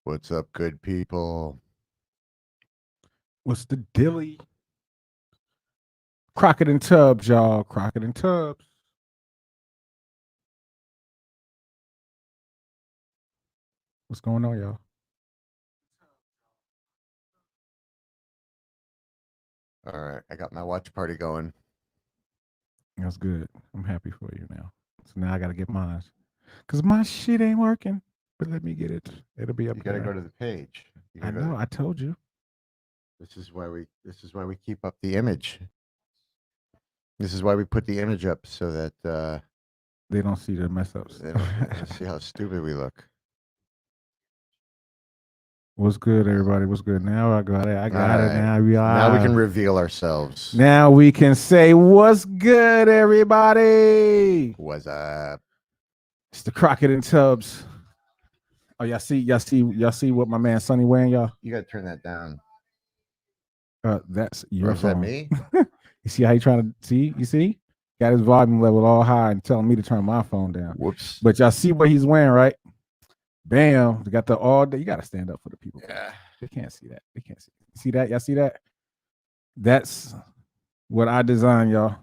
What's up, good people? What's the dilly? Crockett and Tubbs, y'all. Crockett and Tubbs. What's going on, y'all? All right, I got my watch party going. That's good. I'm happy for you now. So now I got to get mine. Because my shit ain't working. But let me get it. It'll be up You got to there. go to the page. You I gotta go know. to- I told you. This is why we keep up the image. This is why we put the image up so that They don't see the mess ups. they don't see how stupid we look. What's good, everybody? What's good? Now I got it. I got it. Alright. Now we are. Now we can reveal ourselves. Now we can say, what's good, everybody? What's up? It's the Crockett and Tubbs. Oh, y'all see what my man Sonny wearing, y'all? You got to turn that down. That's Or your is that phone. me? You see how he trying to see? You see? Got his volume level all high and telling me to turn my phone down. Whoops. But y'all see what he's wearing, right? Bam. They got the all day. You got to stand up for the people. Yeah. They can't see that. They can't see. See that? Y'all see that? That's what I designed, y'all.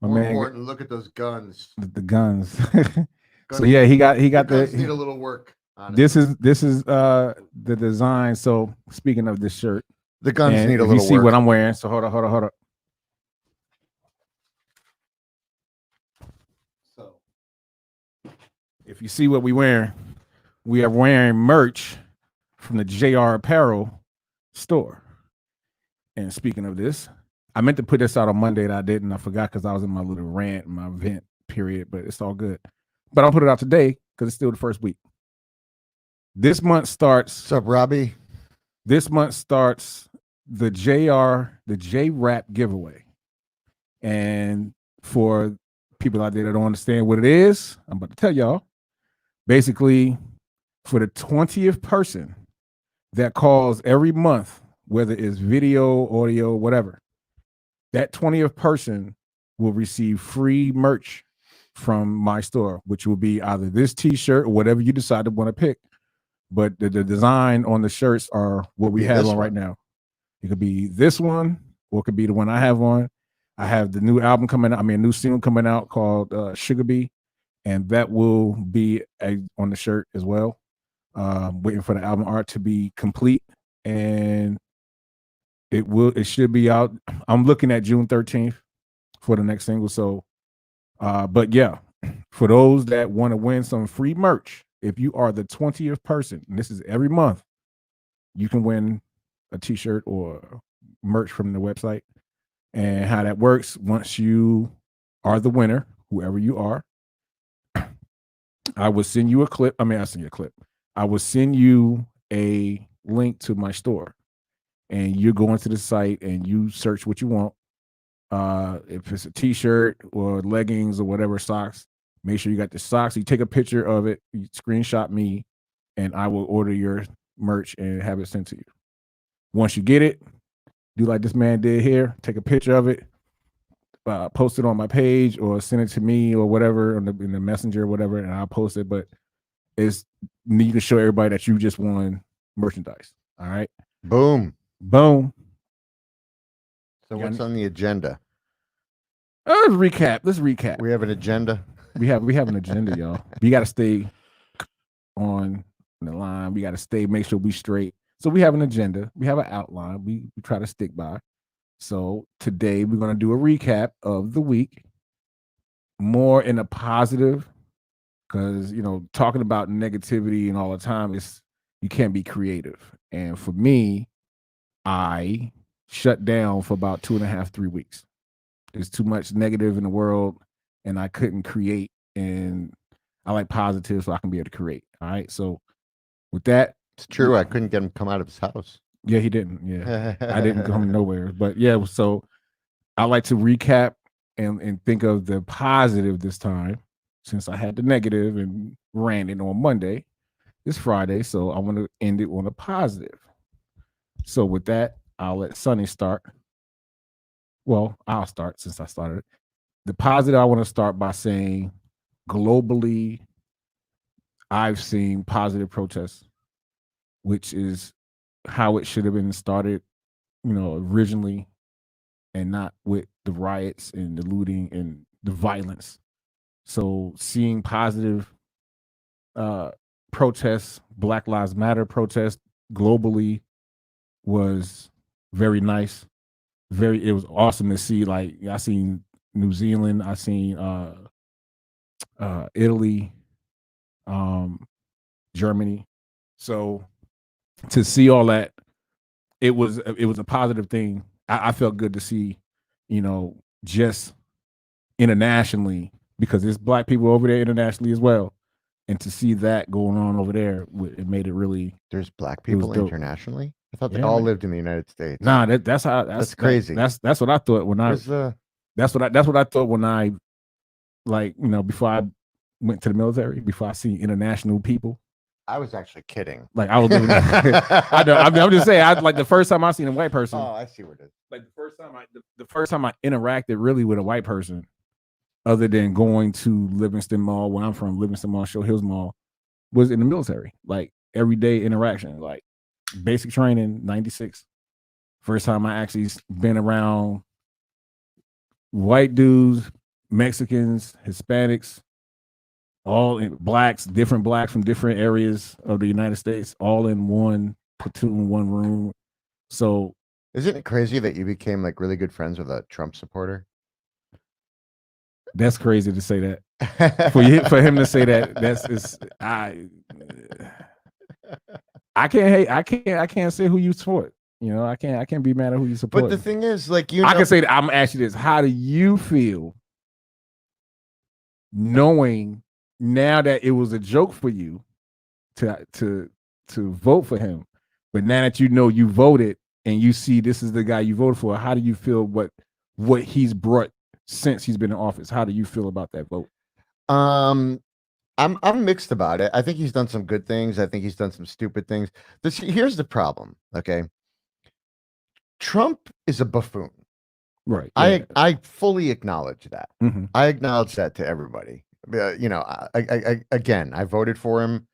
My More man, important, look at those guns. the guns. So Guns- yeah, he got the guns need a the. little work on it. This is the design. So speaking of this shirt, The guns and need a if little you see work. what I'm wearing. So hold on. So if you see what we are wearing merch from the JR Apparel store. And speaking of this, I meant to put this out on Monday and I didn't. I forgot because I was in my little rant, my vent period, but it's all good. But I'll put it out today because it's still the first week. This month starts. What's up, Robbie? This month starts the J-Rap giveaway. And for people out there that don't understand what it is, I'm about to tell y'all. Basically, for the 20th person that calls every month, whether it's video, audio, whatever, that 20th person will receive free merch from my store, which will be either this t-shirt or whatever you decide to want to pick. But the design on the shirts are what we have on right now. It could be this one, or it could be the one I have on. I have the new album coming out. I mean, a new single coming out called Sugar Bee, and that will be on the shirt as well. Waiting for the album art to be complete, and it should be out. I'm looking at June 13th for the next single. So, but yeah, for those that want to win some free merch, if you are the 20th person, and this is every month, you can win a t-shirt or merch from the website. And how that works, once you are the winner, whoever you are, I will send you a clip. I will send you a link to my store, and you go into the site and you search what you want. If it's a t-shirt or leggings or whatever, socks, make sure you got the socks. You take a picture of it, you screenshot me, and I will order your merch and have it sent to you. Once you get it, do like this man did here, take a picture of it, post it on my page or send it to me or whatever in the messenger or whatever, and I'll post it. But it's need to show everybody that you just won merchandise. All right. Boom. Boom. So what's on the agenda? Let's recap. We have an agenda. We have an agenda, y'all. We got to stay on the line. We got to make sure we straight. So we have an agenda. We have an outline. We try to stick by. So today we're going to do a recap of the week, more in a positive, because talking about negativity and all the time you can't be creative. And for me, I shut down for about 2.5, 3 weeks. There's too much negative in the world, and I couldn't create. And I like positive, so I can be able to create. All right. So with that, it's true. I couldn't get him to come out of his house. Yeah, he didn't. Yeah, I didn't come nowhere. But yeah, so I like to recap and think of the positive this time, since I had the negative and ran it on Monday. It's Friday, so I want to end it on a positive. So with that, I'll let Sonny start. Well, I'll start since I started. The positive, I want to start by saying globally, I've seen positive protests. which is how it should have been started, originally, and not with the riots and the looting and the violence. So seeing positive protests, Black Lives Matter protests globally was very nice. It was awesome to see. Like, I seen New Zealand, I seen Italy, Germany. So to see all that, it was a positive thing. I felt good to see, just internationally, because there's Black people over there internationally as well, and to see that going on over there, it made it really. There's Black It was people dope. internationally? I thought they Yeah, all man. lived in the United States. Nah, that's how That's crazy. That's what I thought when I. Where's the That's what I thought when I, like, before I went to the military, before I see international people. I was actually kidding. Like, I was living. I know. I'm just saying. Like, the first time I seen a white person. Oh, I see what it is. Like, the first time I interacted really with a white person, other than going to Livingston Mall, where I'm from, Livingston Mall, Show Hills Mall, was in the military. Like, everyday interaction, like basic training, 96. First time I actually been around white dudes, Mexicans, Hispanics, blacks, different blacks from different areas of the United States, all in one platoon, one room. So, isn't it crazy that you became like really good friends with a Trump supporter? That's crazy to say that. For him to say that, I can't hate. I can't say who you support. I can't be mad at who you support. But the thing is, like, I can say that. I'm gonna ask you this: how do you feel knowing now that it was a joke for you to vote for him, but now that you voted and you see this is the guy you voted for? How do you feel what he's brought since he's been in office? How do you feel about that vote? I'm mixed about it. I think he's done some good things. I think he's done some stupid things. Here's the problem. Okay. Trump is a buffoon. Right. Yeah. I fully acknowledge that. Mm-hmm. I acknowledge that to everybody. Again, I voted for him.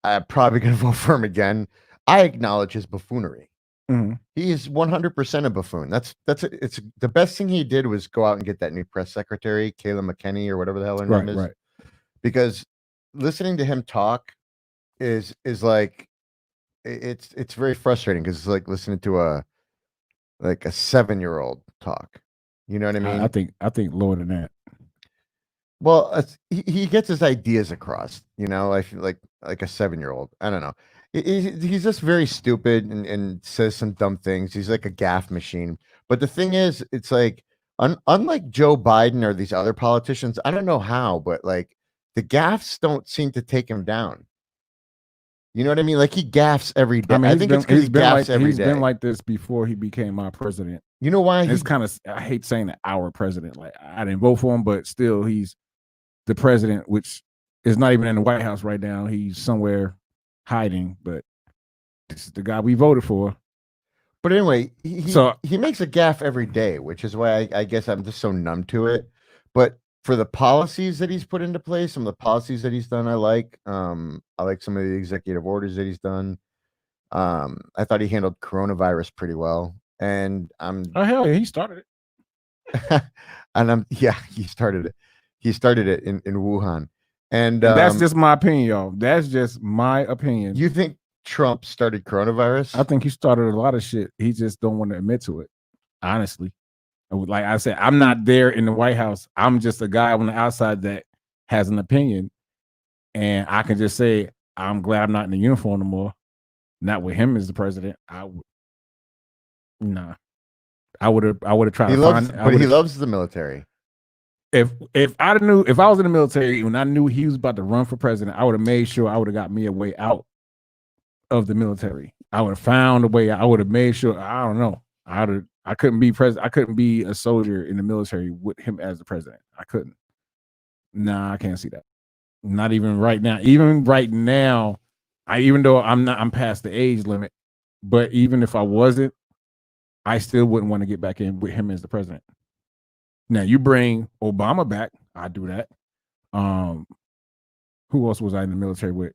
I'm probably going to vote for him again. I acknowledge his buffoonery. Mm-hmm. He is 100% a buffoon. It's the best thing he did was go out and get that new press secretary, Kayla McKinney, or whatever the hell her name is. Right. Because listening to him talk is like it's very frustrating, because it's like listening to a 7-year-old talk. You know what I mean? I think lower than that. Well, he gets his ideas across. I feel like a 7-year-old. I don't know. He's just very stupid and says some dumb things. He's like a gaffe machine. But the thing is, it's like unlike Joe Biden or these other politicians, I don't know how, but like the gaffes don't seem to take him down. You know what I mean? Like, he gaffes every day. I think it's because he gaffes every day. He's been like this before he became our president. You know why? It's kind of, I hate saying that, our president. Like, I didn't vote for him, but still, he's the president, which is not even in the White House right now. He's somewhere hiding, but this is the guy we voted for. But anyway, he makes a gaffe every day, which is why I guess I'm just so numb to it. But for the policies that he's put into place, some of the policies that he's done, I like. I like some of the executive orders that he's done. I thought he handled coronavirus pretty well. And oh, hell yeah, he started it. And he started it. He started it in Wuhan. And that's just my opinion, y'all. That's just my opinion. You think Trump started coronavirus? I think he started a lot of shit. He just don't want to admit to it. Honestly. Like I said, I'm not there in the White House. I'm just a guy on the outside that has an opinion. And I can just say, I'm glad I'm not in the uniform no more. Not with him as the president. I would have tried to find. But he loves the military. If I was in the military and I knew he was about to run for president, I would have made sure I would have got me a way out of the military. I would have found a way. I would have made sure. I don't know. I couldn't be president. I couldn't be a soldier in the military with him as the president. I couldn't. Nah, I can't see that. Not even right now. Even right now, even though I'm past the age limit, but even if I wasn't, I still wouldn't want to get back in with him as the president. Now you bring Obama back, I'd do that. Who else was I in the military with?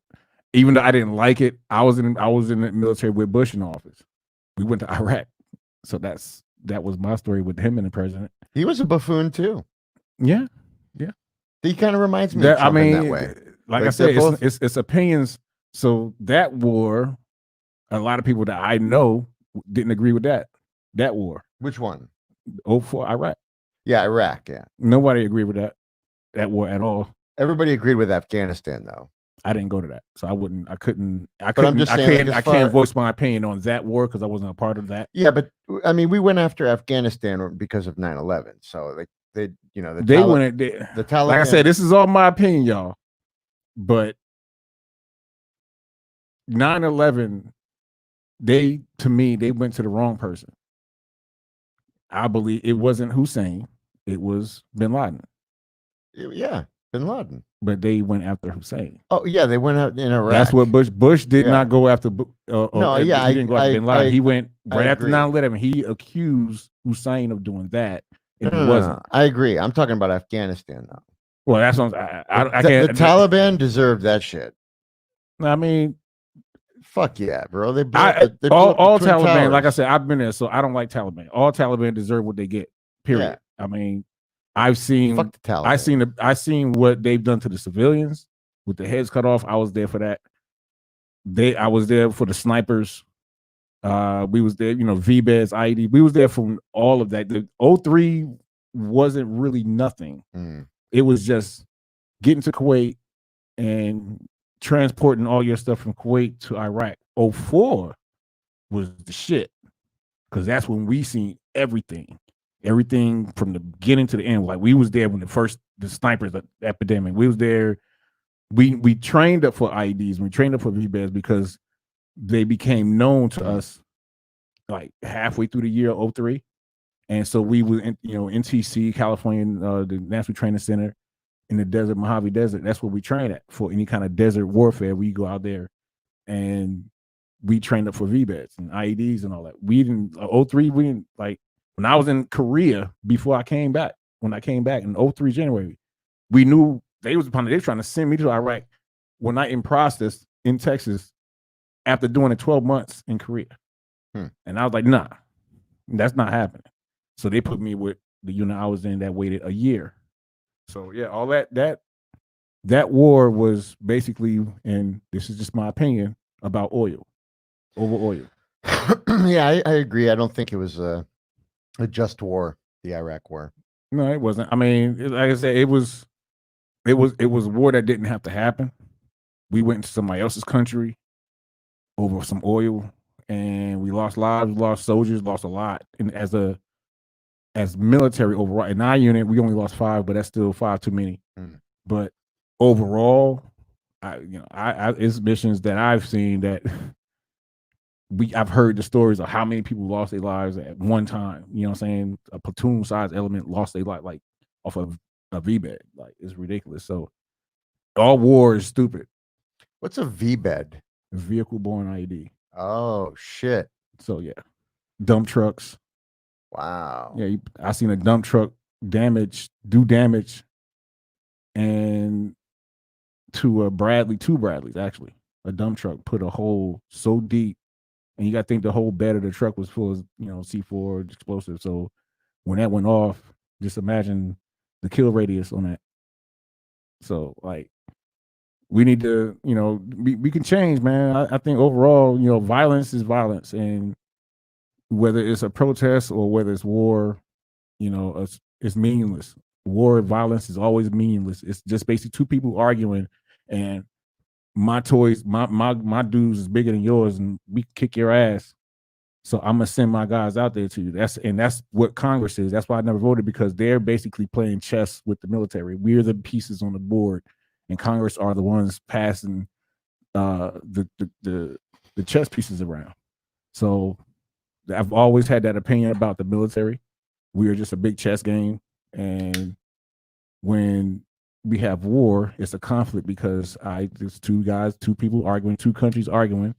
even though I didn't like it, I was in the military with Bush in office. We went to Iraq, so that was my story with him and the president. He was a buffoon too. Yeah, He kind of reminds me of that I Trump in mean, that way. like I Like, said, they're both- it's opinions. So that war, a lot of people that I know didn't agree with that war. Which one? 04 Iraq. Yeah, Iraq. Yeah, Nobody agreed with that war at all. everybody agreed with Afghanistan though. I didn't go to that, so I couldn't. But I'm just saying, like, I as can't far- voice my opinion on that war because I wasn't a part of that. Yeah, but I mean, we went after Afghanistan because of 9/11. So like they, you know, They went. The Taliban. Like I said, this is all my opinion, y'all. But 9/11, to me, they went to the wrong person. I believe it wasn't Hussein; it was Bin Laden. Yeah, Bin Laden. But they went after Hussein. Oh yeah, they went out in Iraq. That's what Bush did Yeah. not go after. No, yeah, he didn't go after Bin Laden. He went I right after agree. 9/11. He accused Hussein of doing that. And No, it wasn't. I agree. I'm talking about Afghanistan though. Well, that's what I The can't. Taliban deserved that shit. I mean, Fuck yeah, bro. They blew all up the Twin Taliban. Like I Towers. said, I've been there, so I don't like Taliban. All Taliban deserve what they get. Period. I mean, I've seen. Fuck the Taliban. I seen what they've done to the civilians with the heads cut off. I was there for that. I was there for the snipers. We was there, VBEDS, IED. We was there from all of that. The 03 wasn't really nothing. Mm. It was just getting to Kuwait and transporting all your stuff from Kuwait to Iraq. 04 was the shit, because that's when we seen everything from the beginning to the end. Like, we was there when the snipers epidemic. We was there. We trained up for IEDs. We trained up for VBEDS because they became known to us like halfway through the year 03. And so we were in, NTC, California, the National Training Center in the desert, Mojave Desert. That's where we train at for any kind of desert warfare. We go out there and we trained up for VBEDS and IEDs and all that. We didn't, 03, we didn't, like, when I was in Korea before I came back, when I came back in 03 January, we knew they were trying to send me to Iraq when I in process in Texas after doing it 12 months in Korea. And I was like, nah, that's not happening. So they put me with the unit I was in that waited a year. So yeah, all that war was basically, and this is just my opinion, about oil, over oil. Yeah, I agree. I don't think it was a just war, the Iraq war. No, it wasn't. I mean, like I said, it was a war that didn't have to happen. We went into somebody else's country over some oil, and we lost lives, lost soldiers, lost a lot. And as military overall, in our unit, we only lost 5, but that's still 5 too many. But overall, it's missions that I've seen that I've heard the stories of how many people lost their lives at one time. You know what I'm saying? A platoon size element lost their life, like, off of a VBED. Like, it's ridiculous. So all war is stupid. What's a VBED? Vehicle borne IED. Oh shit. So yeah, dump trucks. Wow. Yeah, I seen a dump truck do damage, and to two Bradleys actually. A dump truck put a hole so deep, and you got to think the whole bed of the truck was full of C4 explosives. So when that went off, just imagine the kill radius on that. So like, we need to, we can change, man. I think overall, violence is violence, and whether it's a protest or whether it's war, it's meaningless. War and violence is always meaningless. It's just basically two people arguing, and my dudes is bigger than yours, and we kick your ass. So I'm gonna send my guys out there to you. That's what Congress is. That's why I never voted, because they're basically playing chess with the military. We're the pieces on the board, and Congress are the ones passing the chess pieces around. So I've always had that opinion about the military. We are just a big chess game, and when we have war, it's a conflict because there's two people arguing, two countries arguing,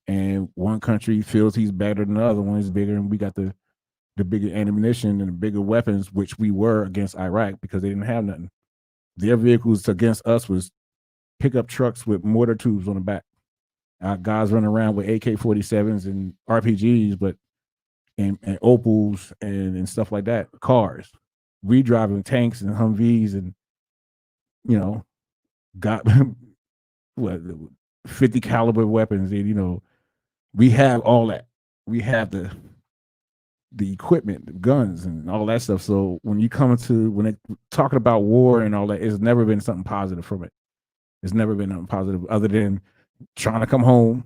and one country feels he's better than the other one is bigger, and we got the bigger ammunition and the bigger weapons, which we were against Iraq because they didn't have nothing. Their vehicles against us was pickup trucks with mortar tubes on the back. Guys running around with AK-47s and RPGs, but and Opals and stuff like that. Cars, we driving tanks and Humvees, and got what 50 caliber weapons, and we have all that. We have the equipment, the guns, and all that stuff. So when they talking about war and all that, it's never been something positive from it. It's never been nothing positive other than trying to come home.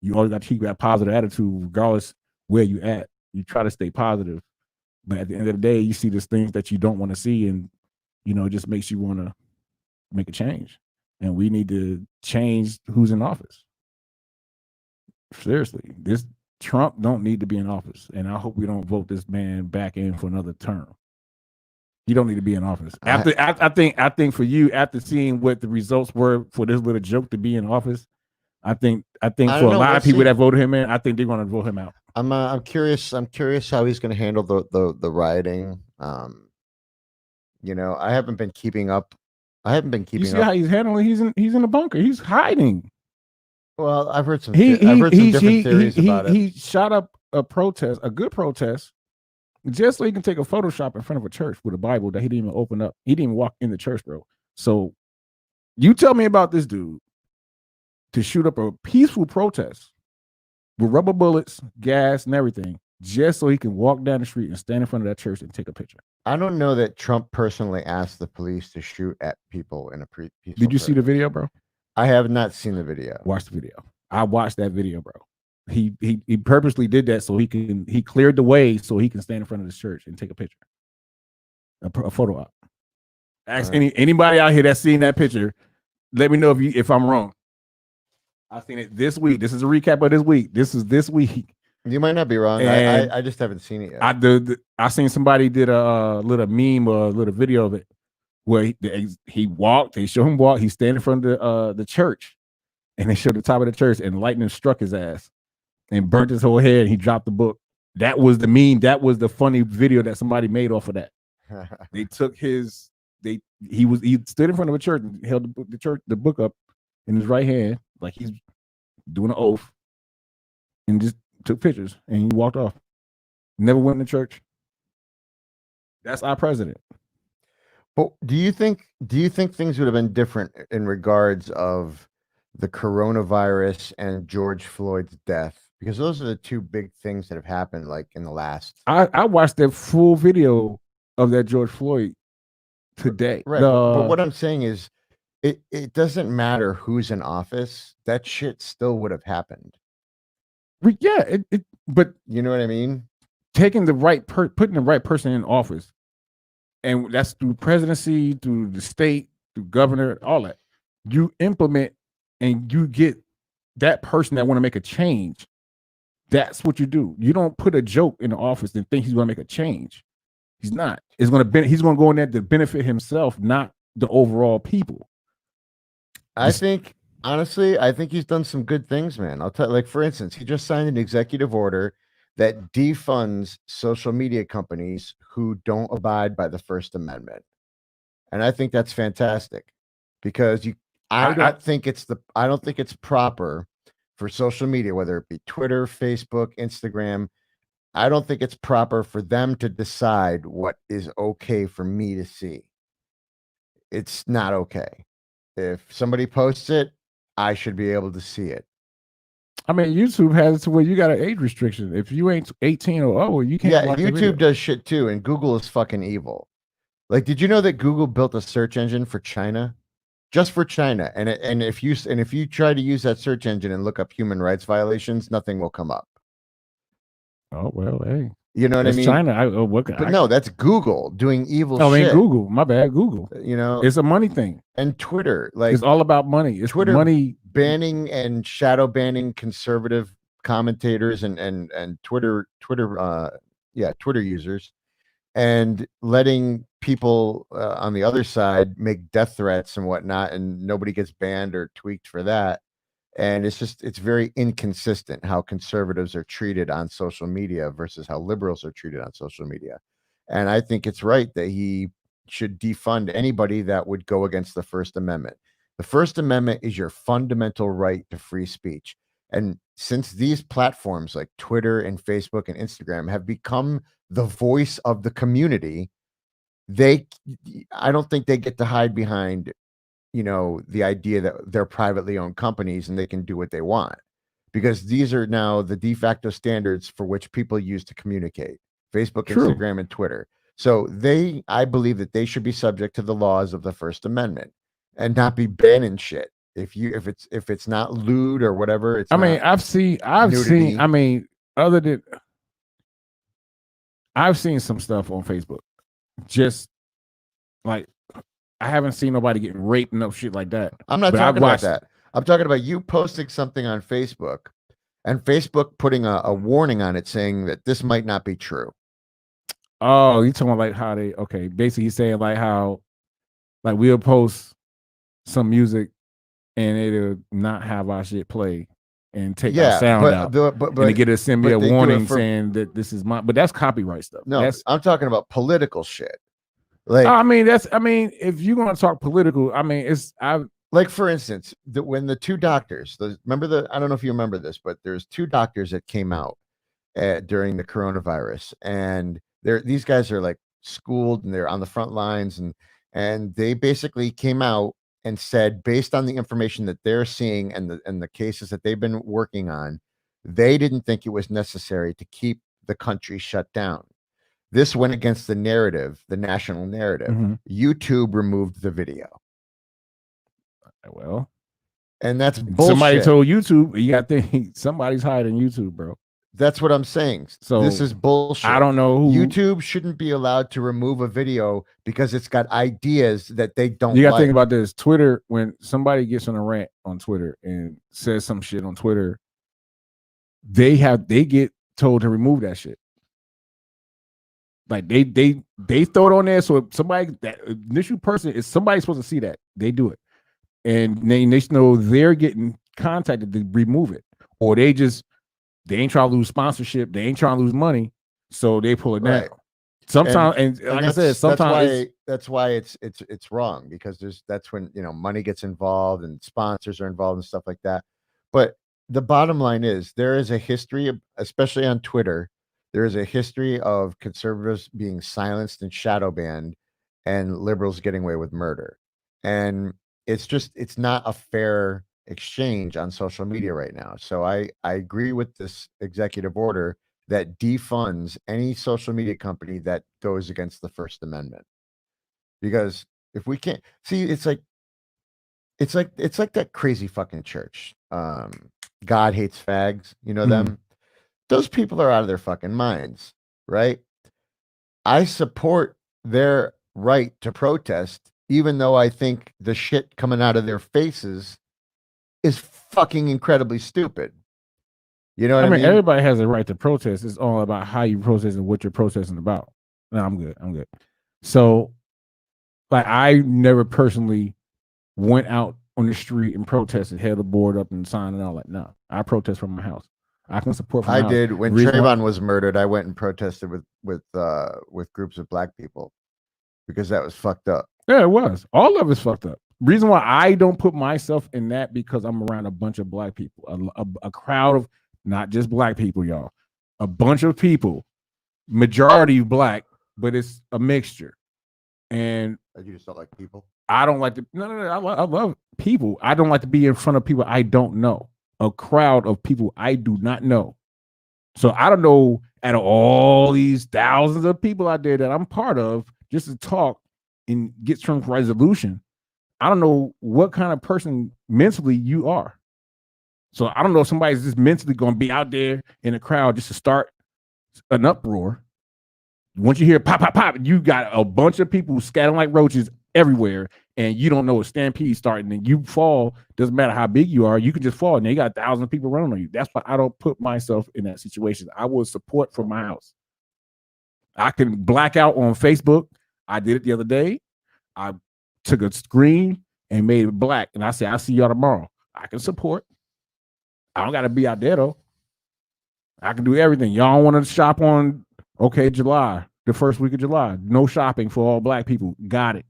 You always got to keep that positive attitude, regardless where you at. You try to stay positive, but at the end of the day, you see these things that you don't want to see, and it just makes you want to make a change. And we need to change who's in office. Seriously, this Trump don't need to be in office, and I hope we don't vote this man back in for another term. He don't need to be in office. I think for you, after seeing what the results were for this little joke to be in office, I think for a lot of people that voted him in, I think they're going to vote him out. I'm curious how he's going to handle the rioting. I haven't been keeping up. You see how he's handling? He's in a bunker. He's hiding. Well, I've heard some different theories about it. He shot up a protest, a good protest, just so he can take a Photoshop in front of a church with a Bible that he didn't even open up. He didn't even walk in the church, bro. So you tell me about this dude to shoot up a peaceful protest with rubber bullets, gas, and everything, just so he can walk down the street and stand in front of that church and take a picture. I don't know that Trump personally asked the police to shoot at people in a peaceful Did you see the video, bro? I have not seen the video. Watch the video. I watched that video, bro. He purposely did that so he cleared the way so he can stand in front of the church and take a picture, a photo op. Ask anybody out here that's seen that picture. Let me know if I'm wrong. I seen it this week. This is a recap of this week. This is this week. You might not be wrong. I just haven't seen it yet. I seen somebody did a little meme or a little video of it where he walked. They show him walk. He stand in front of the church, and they showed the top of the church, and lightning struck his ass and burnt his whole head. And he dropped the book. That was the meme. That was the funny video that somebody made off of that. They took he stood in front of a church and held the book up in his right hand like he's doing an oath, and just took pictures, and he walked off. Never went to church. That's our president. But do you think things would have been different in regards of the coronavirus and George Floyd's death? Because those are the two big things that have happened like in the last. I watched that full video of that George Floyd today. Right. But what I'm saying is it doesn't matter who's in office. That shit still would have happened. Yeah, but you know what I mean? Taking putting the right person in office, and that's through presidency, through the state, through governor, all that. You implement and you get that person that want to make a change. That's what you do. You don't put a joke in the office and think he's going to make a change. He's not. He's going to go in there to benefit himself, not the overall people. Honestly, I think he's done some good things, man. I'll tell you, like, for instance, he just signed an executive order that defunds social media companies who don't abide by the First Amendment. And I think that's fantastic because I don't think it's proper for social media, whether it be Twitter, Facebook, Instagram. I don't think it's proper for them to decide what is okay for me to see. It's not okay. If somebody posts it, I should be able to see it. I mean, YouTube has it to where you got an age restriction. If you ain't 18 or over, you can't. Yeah, YouTube does shit too, and Google is fucking evil. Like, did you know that Google built a search engine for China, just for China? And if you try to use that search engine and look up human rights violations, nothing will come up. Oh well, hey, you know what I mean? China, no, that's Google doing evil shit. I mean, Google, my bad, Google. You know, it's a money thing. And Twitter, like, it's all about money. It's Twitter money banning and shadow banning conservative commentators and Twitter users, and letting people on the other side make death threats and whatnot, and nobody gets banned or tweaked for that. And it's very inconsistent how conservatives are treated on social media versus how liberals are treated on social media. And I think it's right that he should defund anybody that would go against the First Amendment. The First Amendment is your fundamental right to free speech. And since these platforms like Twitter and Facebook and Instagram have become the voice of the community, I don't think they get to hide behind, the idea that they're privately owned companies and they can do what they want, because these are now the de facto standards for which people use to communicate. Facebook, True. Instagram, and Twitter. So I believe that they should be subject to the laws of the First Amendment and not be banning shit. If it's not lewd or whatever, it's. I mean, I've seen. nudity. I mean, other than I've seen some stuff on Facebook. Just like I haven't seen nobody getting raped and no shit like that. I'm not But I've talking about watched- that. I'm talking about you posting something on Facebook and Facebook putting a warning on it saying that this might not be true. Oh, you talking about like how they basically he's saying like how like we'll post some music and it'll not have our shit play and take our sound out. But and they get to send me but a they do it warning for- saying that this is but that's copyright stuff. No, That's I'm talking about political shit. Like, if you're gonna talk political, like for instance, when the two doctors, I don't know if you remember this, but there's two doctors that came out during the coronavirus, and these guys are like schooled and they're on the front lines, and they basically came out and said, based on the information that they're seeing and the cases that they've been working on, they didn't think it was necessary to keep the country shut down. This went against the narrative, the national narrative. Mhm. YouTube removed the video. Well, And that's bullshit. somebody told YouTube, you got to think somebody's hiding YouTube, bro. That's what I'm saying. So this is bullshit. I don't know who YouTube shouldn't be allowed to remove a video because it's got ideas that they don't you got to like. think about this. Twitter, when somebody gets on a rant on Twitter and says some shit on Twitter, they get told to remove that shit. Like they throw it on there, so if that initial person is somebody supposed to see that, they do it, and they know they're getting contacted to remove it, or they ain't trying to lose sponsorship, they ain't trying to lose money, so they pull it down. Right. Sometimes, and like I said, sometimes that's why it's wrong, because that's when money gets involved and sponsors are involved and stuff like that. But the bottom line is there is a history of, especially on Twitter, there is a history of conservatives being silenced and shadow banned and liberals getting away with murder. And it's not a fair exchange on social media right now. So I agree with this executive order that defunds any social media company that goes against the First Amendment. Because if we can't see, it's like that crazy fucking church. God hates fags, them. Those people are out of their fucking minds, right? I support their right to protest, even though I think the shit coming out of their faces is fucking incredibly stupid. You know what I mean? Everybody has a right to protest. It's all about how you protest and what you're protesting about. No, I'm good. So, like, I never personally went out on the street and protested, held a board up and signed and all that. No, I protest from my house. I can support from my house. Did when Trayvon was murdered. I went and protested with groups of black people because that was fucked up. Yeah, it was. All of it's fucked up. Reason why I don't put myself in that, because I'm around a bunch of black people, a crowd of not just black people, y'all, a bunch of people, majority black, but it's a mixture. And you just don't like people. I don't like to. No. I love people. I don't like to be in front of people I don't know. A crowd of people I do not know. So I don't know, out of all these thousands of people out there that I'm part of, just to talk and get some resolution, I don't know what kind of person mentally you are. So I don't know if somebody's just mentally going to be out there in a crowd just to start an uproar. Once you hear pop, pop, pop, you got a bunch of people scattering like roaches everywhere, and you don't know a stampede starting, and you fall. Doesn't matter how big you are, you can just fall, and you got 1,000 people running on you. That's why I don't put myself in that situation. I will support from my house. I can black out on Facebook. I did it the other day. I took a screen and made it black, and I said, I'll see y'all tomorrow. I can support. I don't got to be out there, though. I can do everything. Y'all want to shop on, July, the first week of July. No shopping for all black people. Got it.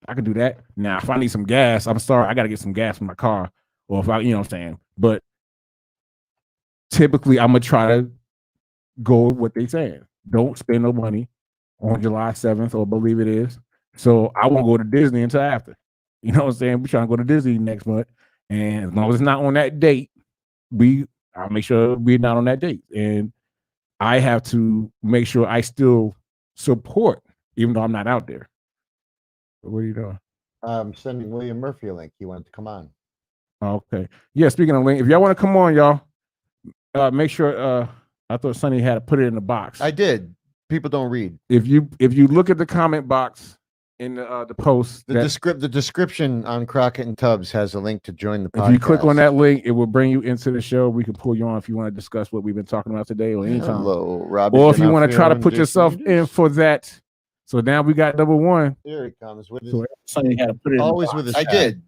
I can do that. Now, if I need some gas, I'm sorry, I got to get some gas in my car, or if I, you know what I'm saying. But typically, I'm gonna try to go with what they saying. Don't spend no money on July 7th, or believe it is. So I won't go to Disney until after. You know what I'm saying? We're trying to go to Disney next month, and as long as it's not on that date, I'll make sure we're not on that date. And I have to make sure I still support, even though I'm not out there. But what are you doing? I'm sending William Murphy a link. He wanted to come on. Okay. Yeah, speaking of link, if y'all want to come on, y'all, make sure I thought Sonny had to put it in the box. I did. People don't read. If you look at the comment box in the post, the description on Crockett and Tubbs has a link to join the podcast. If you click on that link, it will bring you into the show. We can pull you on if you want to discuss what we've been talking about today or anytime. Hello, Rob. Or if you want to try to put yourself in for that. So now we got number one. Here he comes with his, so Sonny had to put it always with his. I did.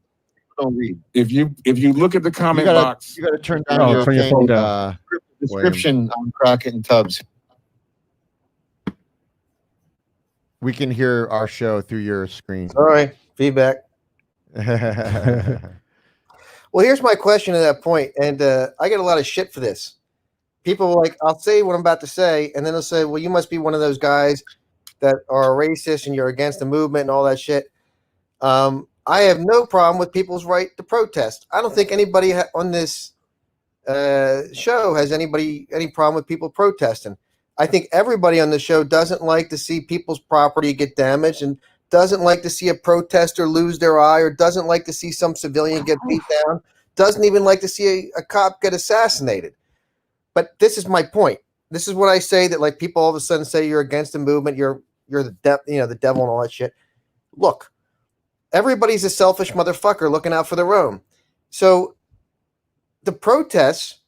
Don't read. If you look at the comment box, you got to turn down your phone down. Description on Crockett and Tubbs. We can hear our show through your screen. Sorry, feedback. Well, here's my question at that point, and I get a lot of shit for this. People are like, I'll say what I'm about to say, and then they'll say, well, you must be one of those guys that are racist and you're against the movement and all that shit. I have no problem with people's right to protest. I don't think anybody on this show has any problem with people protesting. I think everybody on the show doesn't like to see people's property get damaged and doesn't like to see a protester lose their eye or doesn't like to see some civilian get beat down, doesn't even like to see a cop get assassinated. But this is my point. This is what I say, that like people all of a sudden say you're against the movement, you're the the devil and all that shit. Look, everybody's a selfish motherfucker looking out for their own. So the protests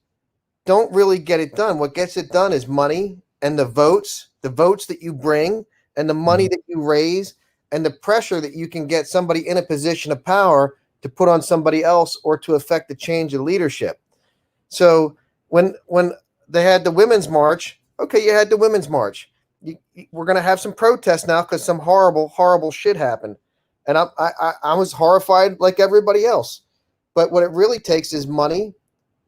don't really get it done. What gets it done is money and the votes that you bring and the money that you raise and the pressure that you can get somebody in a position of power to put on somebody else or to affect the change of leadership. So when they had the women's march, okay, you had the women's march. We're going to have some protests now because some horrible, horrible shit happened. And I was horrified like everybody else. But what it really takes is money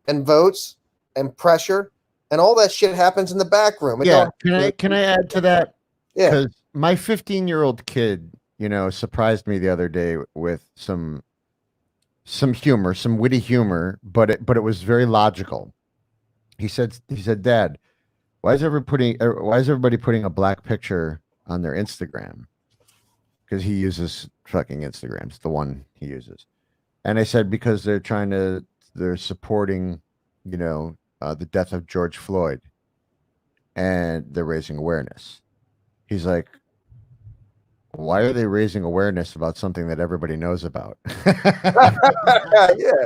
and votes and pressure, and all that shit happens in the back room. Can I add to that? Yeah. Because my 15-year-old kid, surprised me the other day with some humor, some witty humor, but it was very logical. He said, Dad, why is everybody putting a black picture on their Instagram? Because he uses fucking Instagram. It's the one he uses. And I said, because they're supporting, the death of George Floyd, and they're raising awareness. He's like, why are they raising awareness about something that everybody knows about? Yeah.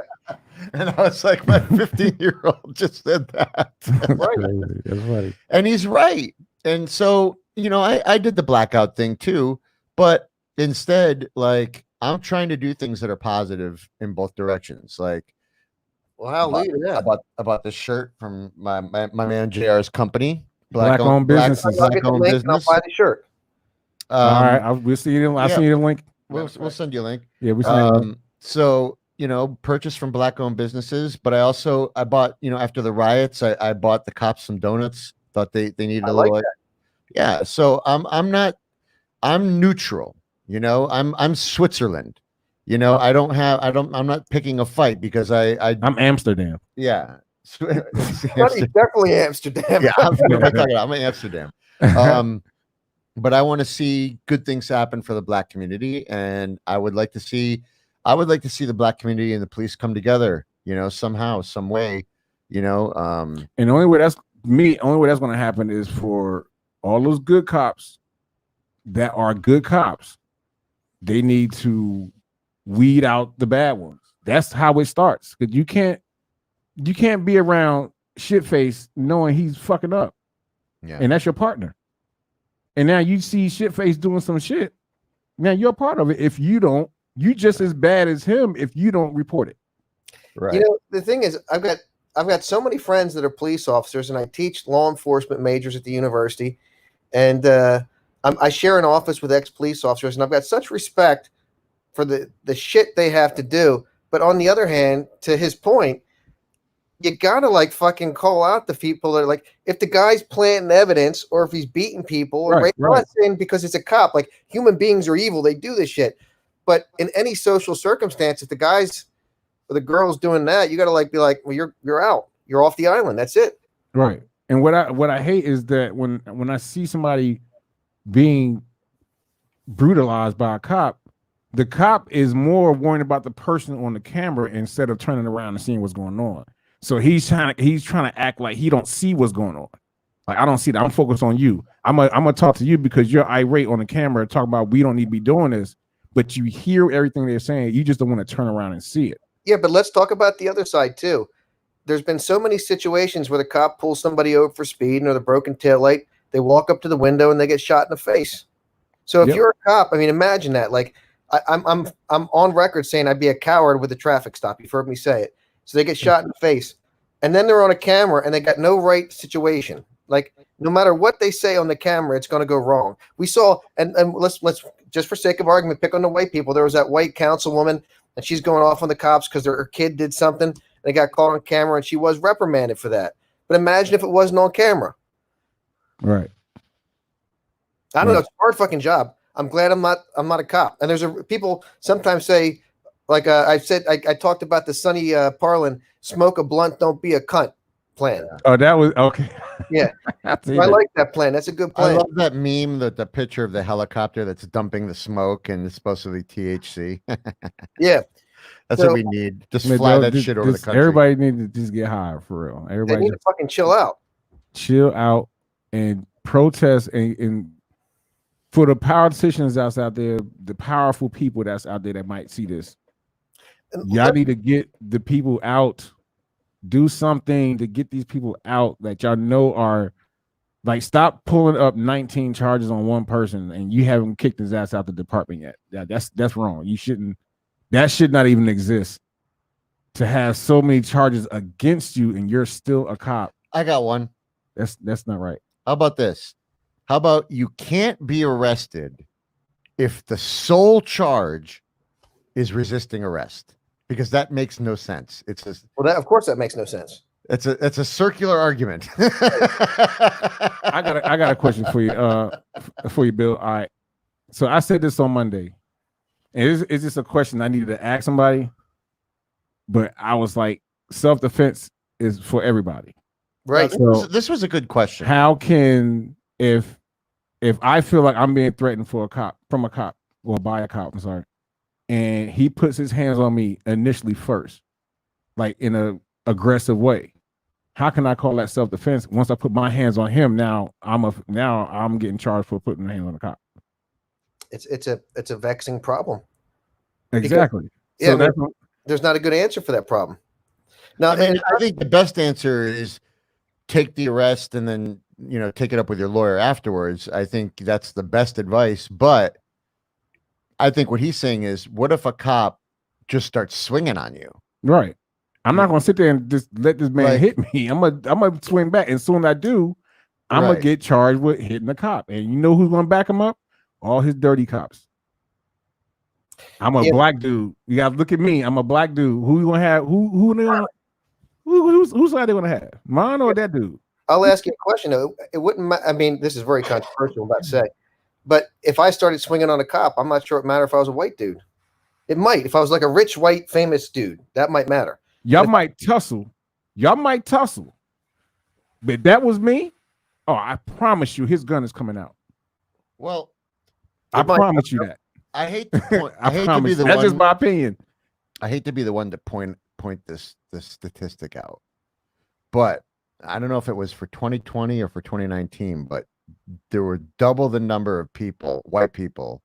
And I was like, my 15-year-old just said that. Right. That's funny. And he's right. And so, I did the blackout thing too, but instead, like, I'm trying to do things that are positive in both directions. Like, well, hallelujah. About the shirt from my man JR's company, Black-owned businesses. Black-owned business. I'll buy the shirt. All right, we'll see you. I'll send you the link. We'll send you a link. Yeah, we send. So purchase from black-owned businesses, but I bought after the riots, I bought the cops some donuts. Thought they needed a little. Yeah, so I'm neutral. I'm Switzerland. I'm not picking a fight because I'm Amsterdam. Yeah. Definitely Amsterdam. Yeah, I'm in Amsterdam. But I want to see good things happen for the black community, and I would like to see the black community and the police come together, somehow, some way, And the only way that's going to happen is for all those good cops that are good cops. They need to weed out the bad ones. That's how it starts. Because you can't be around shitface knowing he's fucking up. Yeah. And that's your partner. And now you see shitface doing some shit. Now you're a part of it. If you don't, you just as bad as him if you don't report it. Right. The thing is, I've got so many friends that are police officers, and I teach law enforcement majors at the university, and I share an office with ex-police officers, and I've got such respect for the shit they have to do. But on the other hand, to his point, you gotta like fucking call out the people that are like, if the guy's planting evidence or if he's beating people, or Right, I'm not saying because it's a cop, like human beings are evil, they do this shit. But in any social circumstance, if the guys or the girls doing that, you gotta like be like, well, you're out, you're off the island. That's it. Right. And what I hate is that when I see somebody being brutalized by a cop, the cop is more worried about the person on the camera instead of turning around and seeing what's going on. So he's trying to act like he don't see what's going on. Like, I don't see that. I'm focused on you. I'm gonna talk to you because you're irate on the camera, talking about we don't need to be doing this, but you hear everything they're saying. You just don't want to turn around and see it. Yeah, but let's talk about the other side too. There's been so many situations where the cop pulls somebody over for speeding or the broken taillight. They walk up to the window and they get shot in the face. So if you're a cop, I mean, imagine that. Like, I'm on record saying I'd be a coward with a traffic stop. You've heard me say it. So they get shot in the face, and then they're on a camera and they got no right situation. Like, no matter what they say on the camera, it's going to go wrong. We saw, and let's just for sake of argument, pick on the white people. There was that white councilwoman, and she's going off on the cops because her kid did something. They got caught on camera, and she was reprimanded for that. But imagine if it wasn't on camera. Right. I don't know. It's a hard fucking job. I'm glad I'm not a cop. And there's people sometimes say, like I said, I talked about the Sonny Parlin, smoke a blunt, don't be a cunt plan. Oh, that was okay. Yeah. I like that plan. That's a good plan. I love that meme, that the picture of the helicopter that's dumping the smoke and it's supposed to be THC. Yeah. That's what we need. Just fly that shit over the country. Everybody needs to just get high for real. Everybody need to fucking chill out. Chill out and protest and for the politicians that's out there, the powerful people that's out there that might see this. Y'all need to get the people out. Do something to get these people out that y'all know are like, stop pulling up 19 charges on one person and you haven't kicked his ass out the department yet. That's wrong. You shouldn't. That should not even exist. To have so many charges against you and you're still a cop. I got one. That's not right. How about this? How about you can't be arrested if the sole charge is resisting arrest? Because that makes no sense. Of course that makes no sense. It's a circular argument. I got a question for you, Bill. All right. So I said this on Monday. And it's just a question I needed to ask somebody, but I was like, self-defense is for everybody. Right. So, this was a good question. How can, if I feel like I'm being threatened from a cop, or by a cop, I'm sorry, and he puts his hands on me initially first, like in a aggressive way, how can I call that self-defense? Once I put my hands on him, now I'm getting charged for putting my hands on the cop. It's a vexing problem. Exactly. Because, so there's not a good answer for that problem. Now, I think the best answer is take the arrest and then, take it up with your lawyer afterwards. I think that's the best advice. But I think what he's saying is, what if a cop just starts swinging on you? Right. I'm not going to sit there and just let this man hit me. I'm gonna swing back. And soon as I do, I'm going to get charged with hitting the cop. And you know who's going to back him up? All his dirty cops. I'm a black dude. You got to look at me. I'm a black dude. Who you going to have? Whose side they going to have? Mine or that dude? I'll ask you a question. It wouldn't. I mean, this is very controversial. I'm about to say, but if I started swinging on a cop, I'm not sure it mattered if I was a white dude. It might. If I was like a rich white famous dude, that might matter. Y'all might tussle. But if that was me, oh, I promise you, his gun is coming out. Well, I promise you that. I hate to point. I hate to be the one. That's just my opinion. I hate to be the one to point this statistic out, but I don't know if it was for 2020 or for 2019, but there were double the number of white people,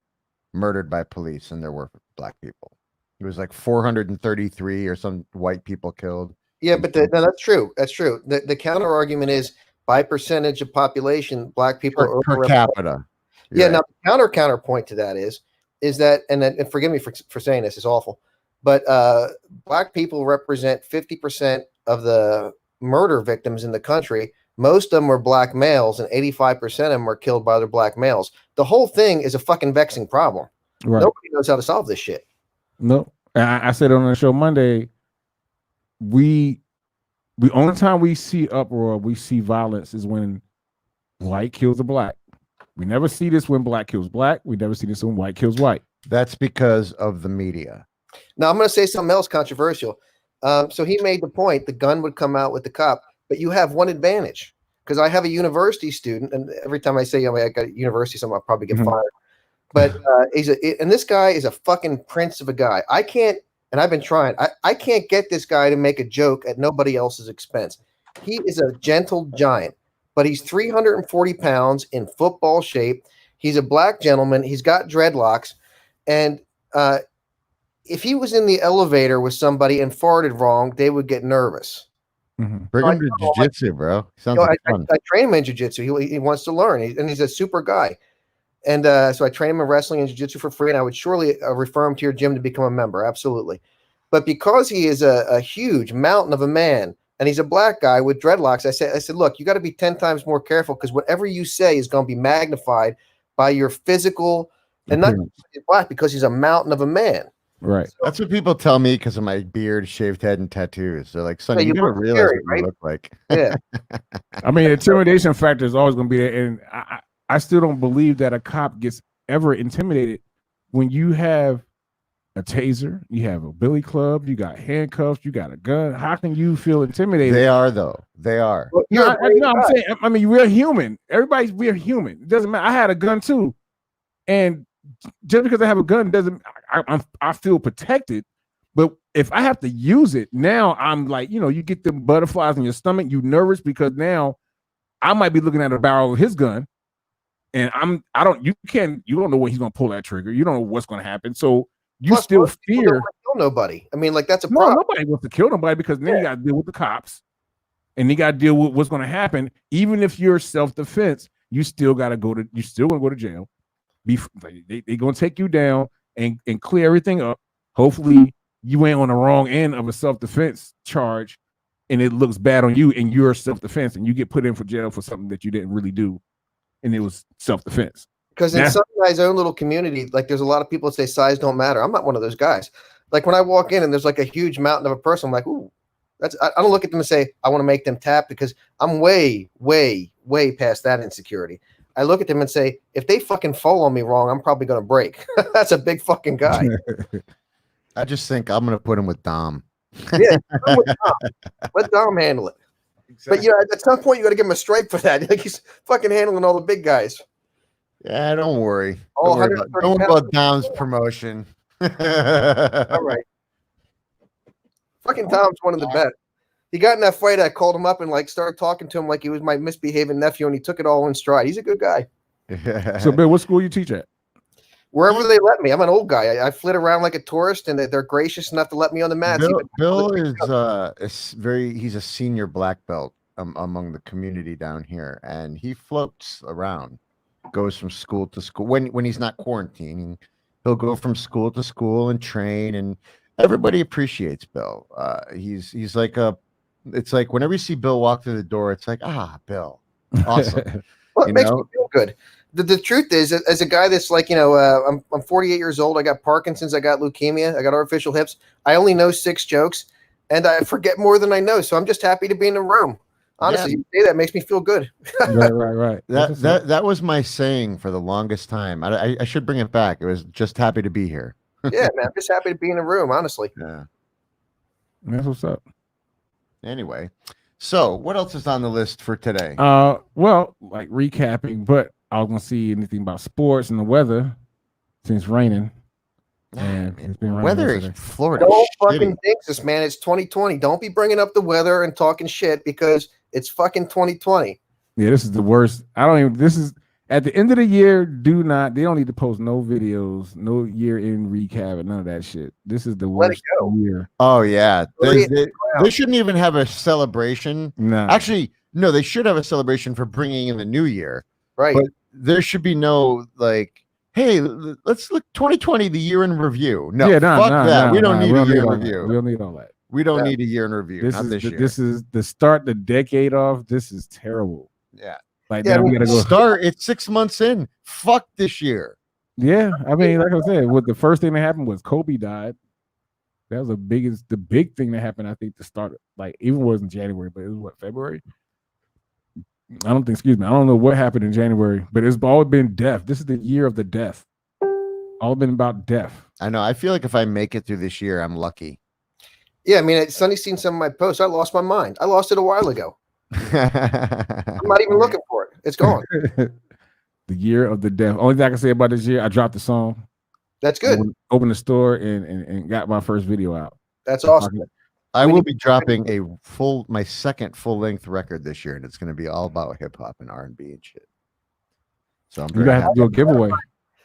murdered by police than there were black people. It was like 433 or some white people killed. Yeah, but no, that's true. That's true. The counter argument is by percentage of population, black people are per capita. Yeah. Right. Now the counterpoint to that is that, and forgive me for saying this, it's awful, but black people represent 50% of the murder victims in the country. Most of them were black males, and 85% of them were killed by other black males. The whole thing is a fucking vexing problem. Right. Nobody knows how to solve this shit. No, I said on the show Monday. We only time we see uproar, we see violence is when white kills a black. We never see this when black kills black. We never see this when white kills white. That's because of the media. Now I'm going to say something else controversial. So he made the point the gun would come out with the cop, but you have one advantage because I have a university student, and every time I say I got a university, someone I'll probably get fired. But and this guy is a fucking prince of a guy. I can't, and I've been trying. I can't get this guy to make a joke at nobody else's expense. He is a gentle giant, but he's 340 pounds in football shape. He's a black gentleman. He's got dreadlocks, and if he was in the elevator with somebody and farted wrong, they would get nervous. Bring him to jiu-jitsu, bro. Sounds like fun. I train him in jiu-jitsu. He wants to learn, and he's a super guy. And so I train him in wrestling and jiu-jitsu for free, and I would surely refer him to your gym to become a member. Absolutely. But because he is a huge mountain of a man, and he's a black guy with dreadlocks, I said, look, you got to be 10 times more careful because whatever you say is going to be magnified by your physical, and not black because he's a mountain of a man. Right. So, that's what people tell me because of my beard, shaved head, and tattoos. They're like, son, you gotta realize scary, what you look like. Yeah. I mean, the intimidation factor is always going to be there. And I still don't believe that a cop gets ever intimidated when you have a taser, you have a billy club, you got handcuffs, you got a gun. How can you feel intimidated? They are, though. They are. Well, I'm saying, I mean, we're human. We're human. It doesn't matter. I had a gun too. And just because I have a gun doesn't, I feel protected. But if I have to use it, now I'm like, you get the butterflies in your stomach, you nervous because now I might be looking at the barrel of his gun. And you don't know when he's going to pull that trigger. You don't know what's going to happen. So you still fear. Don't kill nobody. I mean, like that's a problem. Nobody wants to kill nobody because then you got to deal with the cops, and you got to deal with what's going to happen. Even if you're self-defense, you still got to go to. You still going to go to jail. They're going to take you down and clear everything up. Hopefully, you ain't on the wrong end of a self-defense charge, and it looks bad on you, and you're self-defense, and you get put in for jail for something that you didn't really do, and it was self-defense. Because in some guy's own little community, like there's a lot of people that say size don't matter. I'm not one of those guys. Like when I walk in and there's like a huge mountain of a person, I'm like, ooh, I don't look at them and say, I want to make them tap because I'm way, way, way past that insecurity. I look at them and say, if they fucking fall on me wrong, I'm probably going to break. That's a big fucking guy. I just think I'm going to put him with Dom. Yeah. Let Dom handle it. Exactly. But at some point you got to give him a stripe for that. Like he's fucking handling all the big guys. Yeah, don't worry. Oh, Don't worry about Dom's promotion. All right. Fucking Dom's one of the best. He got in that fight. I called him up and like started talking to him like he was my misbehaving nephew, and he took it all in stride. He's a good guy. So, Bill, what school you teach at? Wherever they let me. I'm an old guy. I flit around like a tourist, and they're gracious enough to let me on the mats. Bill is he's a senior black belt among the community down here, and he floats around. Goes from school to school when he's not quarantining. He'll go from school to school and train, and everybody appreciates Bill. He's like it's like whenever you see Bill walk through the door, it's like, Bill, awesome. Well, it makes me feel good. The truth is, as a guy that's like, I'm 48 years old. I got Parkinson's. I got leukemia. I got artificial hips. I only know 6 jokes, and I forget more than I know. So I'm just happy to be in the room. Honestly, you say that makes me feel good. Right. That was my saying for the longest time. I should bring it back. It was just happy to be here. Yeah, man. I'm just happy to be in the room, honestly. Yeah. That's what's up. Anyway, so what else is on the list for today? Well, like recapping, but I was gonna see anything about sports and the weather since raining. And it's been raining weather yesterday. in Florida. Don't fucking jinx this, man. It's 2020. Don't be bringing up the weather and talking shit because it's fucking 2020. Yeah, this is the worst. This is at the end of the year. They don't need to post no videos, no year in recap, and none of that shit. This is the worst year. Oh, yeah. They shouldn't even have a celebration. No. Actually, no, they should have a celebration for bringing in the new year. Right. But there should be no, like, hey, let's look 2020, the year in review. No, fuck that. We don't need a year in review. We don't need all that. We don't need a year in review. This is the start the decade off. This is terrible. Yeah. Like now we gotta go start. It's 6 months in. Fuck this year. Yeah. I mean, like I said, what the first thing that happened was Kobe died. That was the big thing that happened. I think to start, like, even wasn't January, but it was what, February. I don't think. Excuse me. I don't know what happened in January, but it's all been death. This is the year of the death. All been about death. I know. I feel like if I make it through this year, I'm lucky. Yeah, I mean, Sonny's seen some of my posts. I lost my mind. I lost it a while ago. I'm not even looking for it. It's gone. The year of the death. Only thing I can say about this year, I dropped the song. That's good. Opened the store and got my first video out. That's awesome. I will be dropping my second full length record this year, and it's going to be all about hip hop and R&B and shit. So I'm You gotta have to do a giveaway.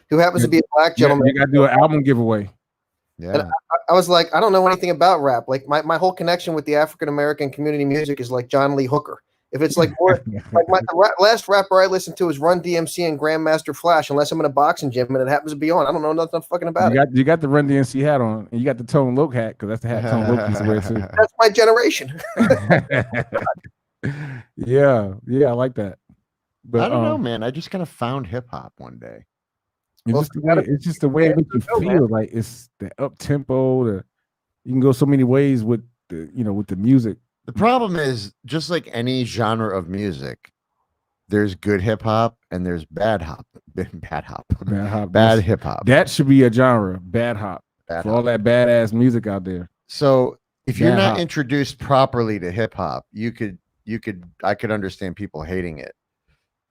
Who happens to be a black gentleman. You gotta do an album giveaway. Yeah. I was like, I don't know anything about rap. Like my whole connection with the African American community music is like John Lee Hooker. If it's like more like last rapper I listened to is Run DMC and Grandmaster Flash, unless I'm in a boxing gym and it happens to be on. I don't know nothing fucking about it. You got the Run DMC hat on, and you got the Tone Loc hat because that's the hat Tone Loc used to wear too. That's my generation. yeah, I like that. But I don't know, man. I just kind of found hip hop one day. It's just the way it makes you feel. Like it's the up tempo. You can go so many ways with the music. The problem is, just like any genre of music, there's good hip hop and there's bad hip hop. That should be a genre. Bad hop. For all that badass music out there. So if you're Bad not hop. introduced properly to hip hop, I could understand people hating it.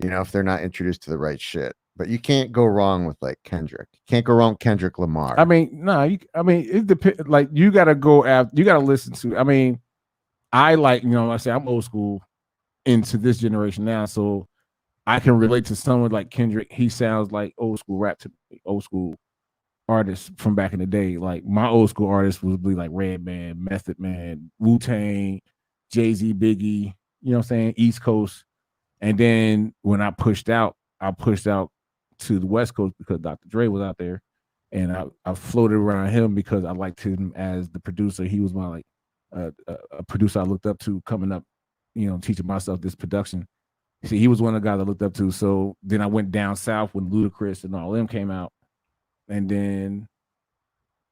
If they're not introduced to the right shit. But you can't go wrong with like Kendrick. You can't go wrong with Kendrick Lamar. I mean, no. It depends. Like you got to go after. You got to listen to. I mean, I like I say I'm old school into this generation now, so I can relate to someone like Kendrick. He sounds like old school rap to me, old school artists from back in the day. Like my old school artists would be like Redman, Method Man, Wu-Tang, Jay-Z, Biggie. You know what I'm saying? East Coast. And then when I pushed out to the West Coast because Dr. Dre was out there, and I floated around him because I liked him as the producer. He was my a producer I looked up to coming up, teaching myself this production. See, he was one of the guys I looked up to. So then I went down south when Ludacris and all them came out, and then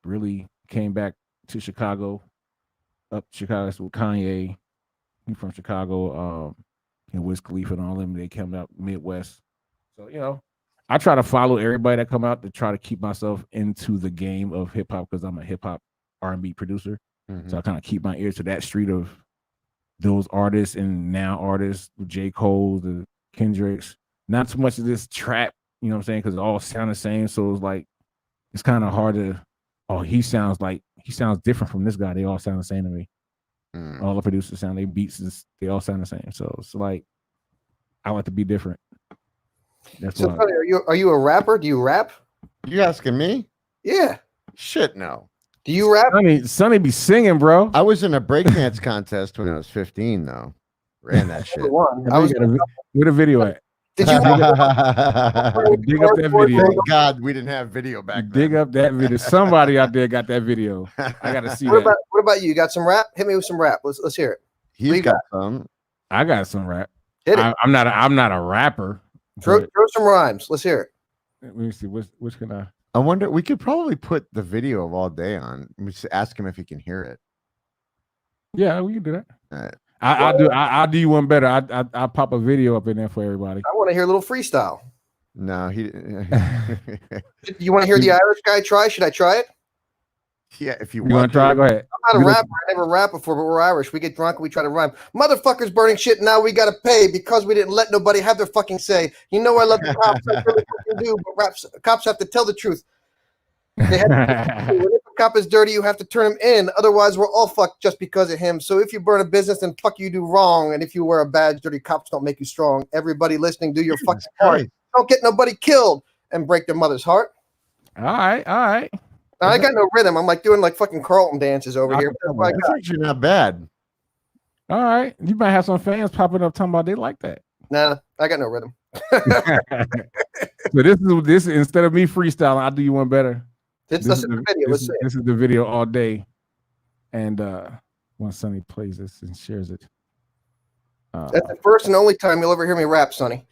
really came back to Chicago, up Chicago with Kanye. He from Chicago, Wiz Khalifa and all them. They came out Midwest. So I try to follow everybody that come out to try to keep myself into the game of hip hop because I'm a hip hop R&B producer. Mhm. So I kind of keep my ear to that street of those artists and now artists, J. Cole, the Kendricks. Not too much of this trap, you know what I'm saying? Because it all sound the same. So it's like it's kind of hard to. Oh, he sounds different from this guy. They all sound the same to me. All the producers sound, they beats, they all sound the same. So it's like I like to be different. That's So, Sonny, are you a rapper? Do you rap? You asking me? Yeah. Shit, no. Do you rap? Sonny be singing, bro. I was in a breakdance contest when I was 15, though. Ran that shit. Where the video at? Did you dig up that video? Thank God we didn't have video back then. Dig up that video. Somebody out there got that video. I gotta see that. What about you? You got some rap? Hit me with some rap. Let's hear it. He's got some. I got some rap. Hit it. I'm not a rapper. Throw some rhymes. Let's hear it. Let me see. Which can I? I wonder. We could probably put the video of All Day on. We just ask him if he can hear it. Yeah, we can do that. All right. I'll do you one better. I'll pop a video up in there for everybody. I want to hear a little freestyle. No, he. You want to hear the Irish guy try? Should I try it? Yeah, if you want to try, go ahead. I'm not a rapper. I never rapped before, but we're Irish. We get drunk and we try to rhyme. Motherfuckers burning shit. Now we got to pay because we didn't let nobody have their fucking say. I love the cops. I really fucking do, but cops have to tell the truth. They have to, if a cop is dirty, you have to turn him in. Otherwise, we're all fucked just because of him. So if you burn a business, then fuck you do wrong. And if you wear a badge, dirty cops don't make you strong. Everybody listening, do your fucking part. Don't get nobody killed and break their mother's heart. All right. Now, I got no rhythm. I'm like doing like fucking Carlton dances over here. That's actually not bad. All right. You might have some fans popping up talking about they like that. Nah, I got no rhythm. So this instead of me freestyling, I'll do you one better. Let's listen to the video. Let's see. This is the video All Day. And once Sonny plays this and shares it. That's the first and only time you'll ever hear me rap, Sonny.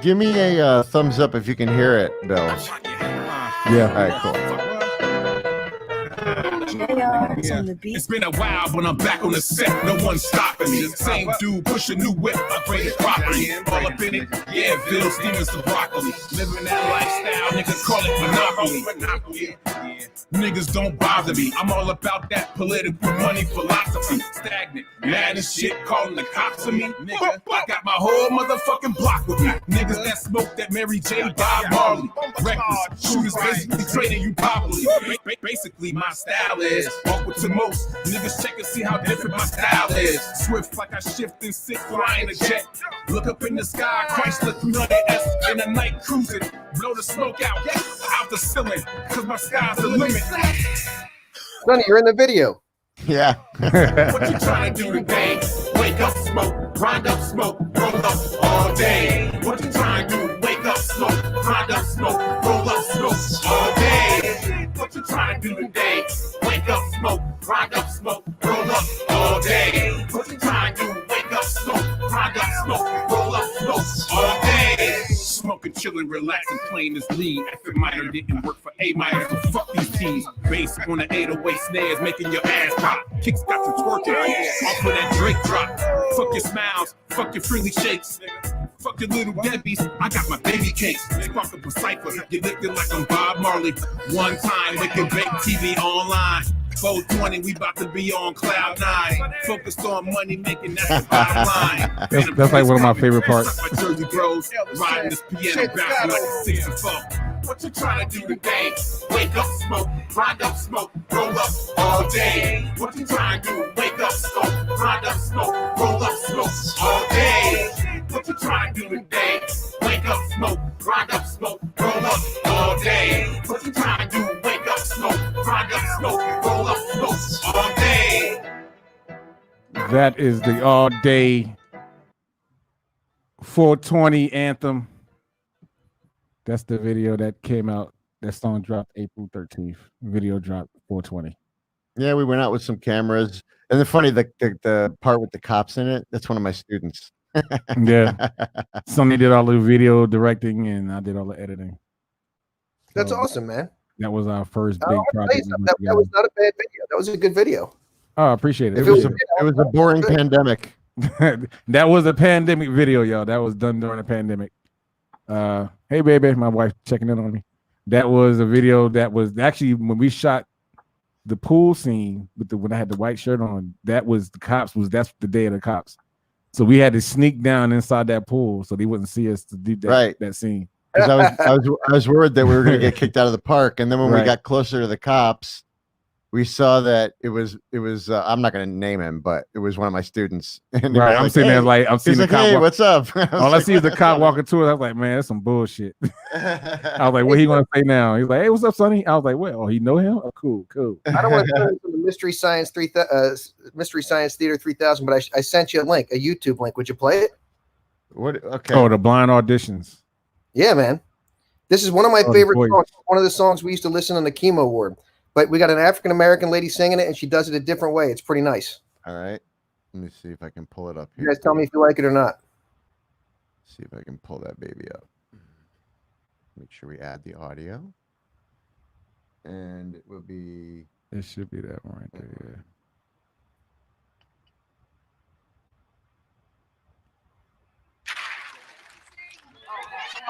Give me a thumbs up if you can hear it, Bill. Yeah. All right, cool. JR's on the beat. It's been a while, but I'm back on the set. No one's stopping me. Same dude, push a new whip, upgraded property. All up in it, yeah, Bill Stevens to broccoli. Living that lifestyle, niggas call it monopoly. Niggas don't bother me. I'm all about that political money philosophy. Stagnant, mad as shit, calling the cops on me. Nigga, I got my whole motherfucking block with me. Niggas that smoke that Mary J. Bob Marley. Reckless, shooters basically trading you properly. Basically, my style is awkward to most. Niggas check and see how different my style is. Swift like I shift and sit flying a jet. Look up in the sky, Chrysler 300S in a night cruising. Blow the smoke out the ceiling, cause my sky's the limit. Sonny, you're in the video. Yeah. What you trying to do today? Wake up, smoke, grind up, smoke, roll up all day. What you trying to do? Wake up, smoke, grind up, smoke, roll up, smoke all day. What you trying to do today? Wake up, smoke, grind up, smoke, roll up all day. What you trying to do? Wake up, smoke, grind up, smoke, roll up, smoke all day. Smoking, chilling, relaxing, playing this lead. F minor didn't work for A minor, so fuck these teams. Bass on the 808 snares, making your ass pop. Kicks got you twerking, off of that Drake drop. Fuck your smiles, fuck your freely shakes. Fuck your little Debbie's, I got my baby cakes. Spark up a cipher, you looking like I'm Bob Marley. One time, we can bake TV online. 420, we about to be on cloud 9. Focused on money making, that's the bottom line. That's like one of my favorite parts. My Jersey Bros, riding this piano, bouncing like a 6 and 4. What you trying to do today? Wake up, smoke, grind up, smoke, roll up all day. What you trying to do? Wake up, smoke, grind up, smoke, roll up, smoke all day. What you trying to do today? Wake up, smoke, grind up, smoke, roll up all day. What you trying to do? Wake up, smoke, grind up, smoke, roll up, smoke all day. That is the all day 420 anthem. That's the video that came out. That song dropped April 13th. Video dropped 420. Yeah, we went out with some cameras. And the funny, the part with the cops in it, that's one of my students. Yeah. Sonny did all the video directing and I did all the editing. That's So awesome, man. That was our first big I'll tell you project. something, that was not a bad video. That was a good video. Oh, I appreciate it. It was a boring pandemic. That was a pandemic video, y'all. That was done during a pandemic. Hey baby, my wife checking in on me. That was a video that was actually when we shot the pool scene with when I had the white shirt on. That was the cops. That's the day of the cops. So we had to sneak down inside that pool so they wouldn't see us to do that scene. 'Cause I was worried that we were going to get kicked out of the park, and then when we Right. got closer to the cops, we saw that it was I'm not going to name him, but it was one of my students. And he Right. was I'm like, sitting there "Hey." like I'm seeing He's the like, cop. "Hey, what's up?" All I see is the cop walking to us. I was like, man, that's some bullshit. I was like, what he gonna say now? He's like, hey, what's up, Sonny? I was like, well, he know him? Oh, cool. I don't want to turn into the Mystery Science Theater 3000, but I sent you a link, a YouTube link. Would you play it? What? Okay. Oh, the blind auditions. Yeah, man. This is one of my Oh, favorite boy. songs. One of the songs we used to listen on the Chemo Award. But we got an African American lady singing it, and she does it a different way. It's pretty nice. All right. Let me see if I can pull it up here. You guys tell me if you like it or not. See if I can pull that baby up. Make sure we add the audio. And it will be It should be that one right there.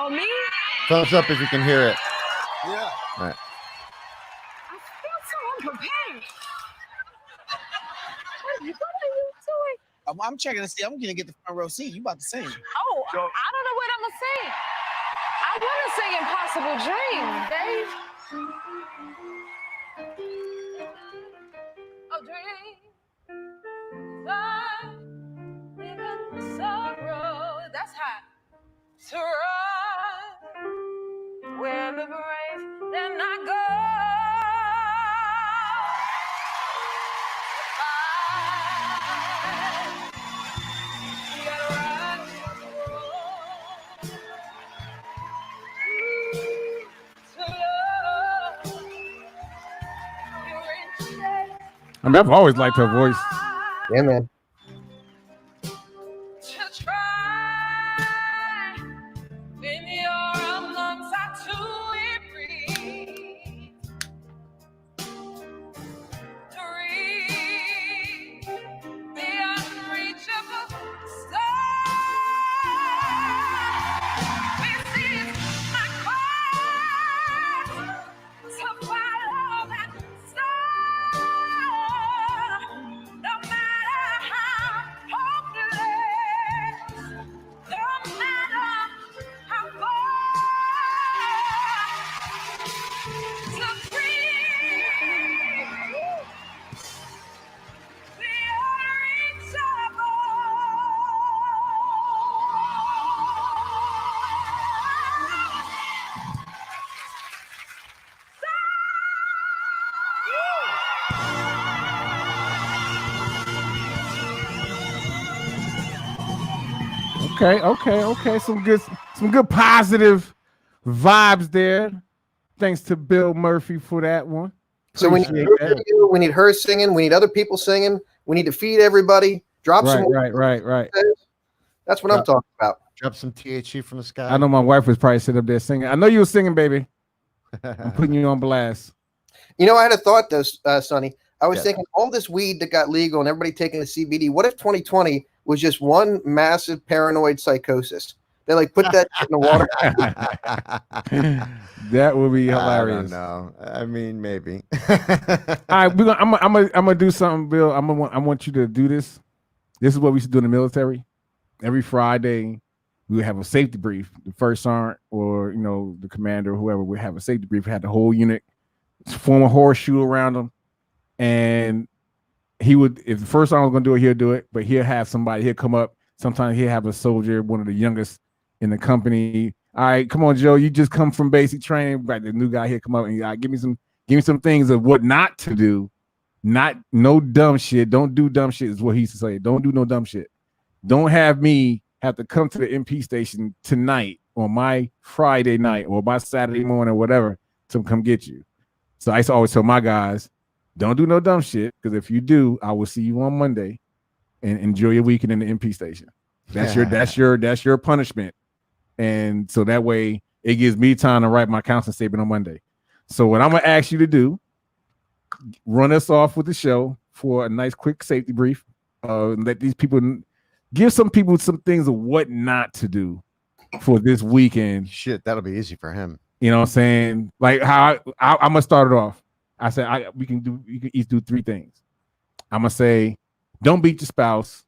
Oh, me? thumbs up if you can hear it. Yeah. All right. I feel so unprepared. What are you doing? I'm checking to see. I'm gonna get the front row seat. You about to sing? Oh, I don't know what I'm gonna sing. I want to sing Impossible Dream, Dave. A dream, life, even sorrow. That's hot. To run where the brave dare not go. You gotta run to love. You're in shape. I mean, I've always liked her voice. Yeah, man. To try Okay. Some good positive vibes there. Thanks to Bill Murphy for that one. So we need, Appreciate her that. video, we need her singing. We need other people singing. We need to feed everybody. Drop some. Right. That's what I'm talking about. Drop some THC from the sky. I know my wife was probably sitting up there singing. I know you were singing, baby. I'm putting you on blast. You know, I had a thought though, Sonny. I was Yeah. thinking all this weed that got legal and everybody taking the CBD. What if 2020 was just one massive paranoid psychosis? They like put that shit in the water. That would be I don't hilarious. know. I mean, maybe. All right, I'm gonna do something, Bill. I want you to do this. This is what we used to do in the military. Every Friday, we would have a safety brief. The first sergeant or the commander or whoever would have a safety brief. We had the whole unit form a horseshoe around them, and he would, if the first sergeant was gonna do it, he'll do it. But he'll have somebody. He'll come up. Sometimes he'll have a soldier, one of the youngest in the company. All right, come on, Joe. You just come from basic training. Right, the new guy here come up and give me some things of what not to do. No dumb shit. Don't do dumb shit is what he used to say. Don't do no dumb shit. Don't have me have to come to the MP station tonight on my Friday night or my Saturday morning or whatever to come get you. So I used to always tell my guys, don't do no dumb shit, because if you do, I will see you on Monday and enjoy your weekend in the MP station. That's your punishment. And so that way it gives me time to write my counseling statement on Monday. So what I'm gonna ask you to do, run us off with the show for a nice quick safety brief. Let these people give some people some things of what not to do for this weekend. Shit, that'll be easy for him. You know what I'm saying? Like how I'm gonna start it off. I said you can each do three things. I'm gonna say, don't beat your spouse,